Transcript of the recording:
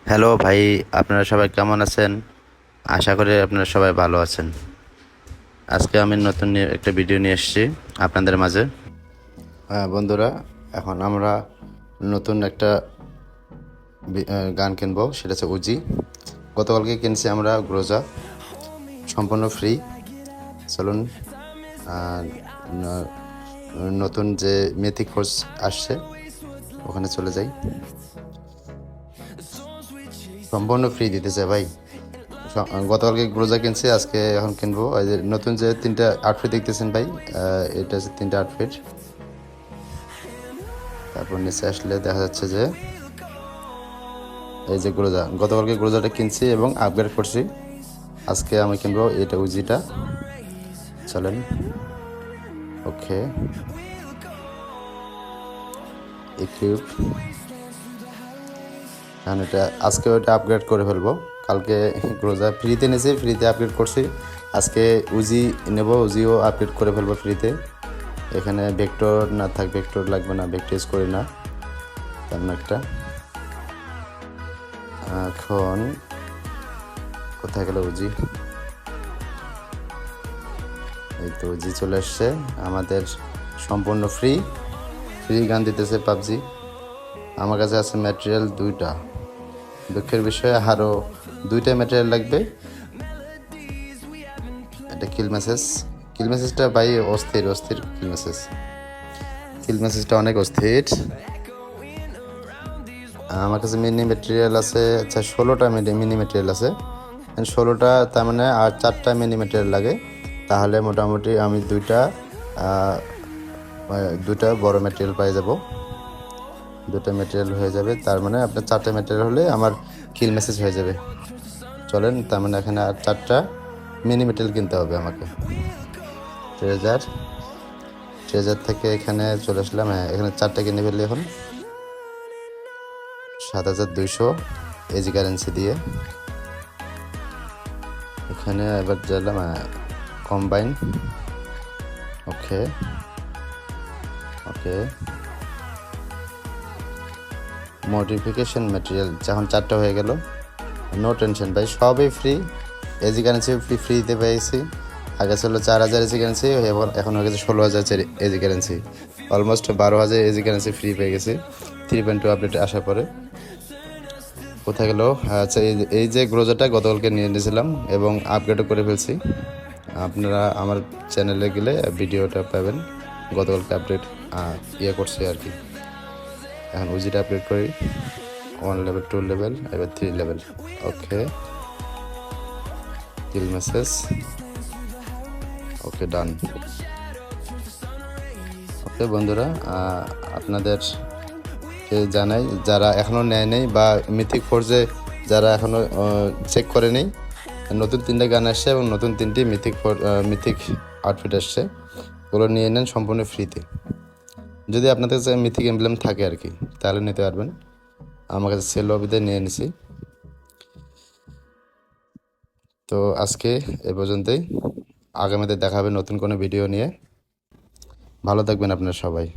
Hello ভাই, আপনারা সবাই কেমন আছেন? আশা করি আপনারা সবাই ভালো আছেন। আজকে আমি নতুন একটা ভিডিও নিয়ে এসেছি আপনাদের মাঝে। হ্যাঁ বন্ধুরা, এখন আমরা নতুন একটা গান কিনবো, সেটা হচ্ছে উজি। গতকালকে কিনছি আমরা গ্রোজা, সম্পূর্ণ ফ্রি। চলুন নতুন যে মিথিক ফোর্স আসছে ওখানে চলে যাই। সম্পূর্ণ ফ্রি দিতেছে ভাই। গতকালকে গ্রোজা কিনছি, আজকে এখন কিনবো। এই যে নতুন যে তিনটা আউটফিট দেখতেছেন ভাই, এটা হচ্ছে তিনটা আউটফিট। তারপর নিচে আসলে দেখা যাচ্ছে যে এই যে গ্রোজা, গতকালকে গ্রোজাটা কিনছি এবং আপগ্রেড করছি। আজকে আমি কিনবো এটা উজিটা। চলেন, ওকে, ইকুইপ। কারণ এটা আজকে ওইটা আপগ্রেড করে ফেলবো। কালকে গ্রোজা ফ্রিতে নিয়েছি, ফ্রিতে আপগ্রেড করছি। আজকে উজি নেব, উজিও আপগ্রেড করে ফেলবো ফ্রিতে। এখানে ভেক্টর না থাক, ভেক্টর লাগবে না, ভেক্টর ইউজ করি না তেমন একটা। এখন কোথায় গেল উজি? এই তো উজি চলে আসছে আমাদের। সম্পূর্ণ ফ্রি ফ্রি গান দিতেছে পাবজি। আমার কাছে আছে ম্যাটেরিয়াল দুইটা। দুঃখের বিষয়ে আরও দুইটা ম্যাটেরিয়াল লাগবে। এটা কিল মেসেজ, কিল মেসেজটা ভাই অস্থির অস্থির। কিল মেসেজটা অনেক অস্থির। আমার কাছে মিনি ম্যাটেরিয়াল আছে, আচ্ছা 16টা মিনি ম্যাটেরিয়াল আছে। 16টা, তার মানে আর 4টা মিনি ম্যাটেরিয়াল লাগে। তাহলে মোটামুটি আমি দুইটা বড় ম্যাটেরিয়াল পাই যাব। দুটো ম্যাটেরিয়াল হয়ে যাবে, তার মানে আপনার 4টা ম্যাটেরিয়াল হলে আমার কিল মেসেজ হয়ে যাবে। চলেন, তার মানে এখানে আর 4টা মিনি ম্যাটেরিয়াল কিনতে হবে আমাকে। ট্রেজার, ট্রেজার থেকে এখানে চলে আসলাম। হ্যাঁ, এখানে 4টা কিনে ফেললি এখন। 7200 এজি কারেন্সি দিয়ে। এখানে এবার গেলাম কম্বাইন। ওকে ওকে, মডিফিকেশন ম্যাটেরিয়াল যখন 4টা হয়ে গেল। নো টেনশন ভাই, সবই ফ্রি। এজি কারেন্সি ফ্রিতে পেয়েছি। আগে ছিল 4000 এজি কারেন্সি, এখন হয়ে গেছে 16000 AG currency. Almost 12000 AG currency free পেয়ে গেছি 3.2 আপডেট আসার পরে। কোথায় গেল? আচ্ছা, এই যে গ্রোজাটা গতকালকে নিয়ে নিয়েছিলাম এবং আপগ্রেডও করে ফেলছি। আপনারা আমার চ্যানেলে গেলে ভিডিওটা পাবেন। গতকালকে আপডেট করছি আর কি। এখন উজিটা আপডেট করি। 1 লেভেল, 2 লেভেল, এবার 3 লেভেল। ওকে, কিল মেসেজ। ওকে, ডান। ওকে বন্ধুরা, আপনাদের জানাই যারা এখনও নেয় নেই বা মিথিক ফোর্সে যারা এখনও চেক করে নেই, নতুন 3টা গান আসছে এবং নতুন 3টি মিথিক আউটফিট আসছে। ওগুলো নিয়ে নেন সম্পূর্ণ ফ্রিতে। যদি আপনাদের কাছে মিথিক এমব্লেম থাকে আর কি, তাহলে নিতে পারবেন। আমার কাছে সেল লবিতে নিয়ে নিছি। তো আজকে এ পর্যন্তই। আগামীতে দেখা হবে নতুন কোনো ভিডিও নিয়ে। ভালো থাকবেন আপনারা সবাই।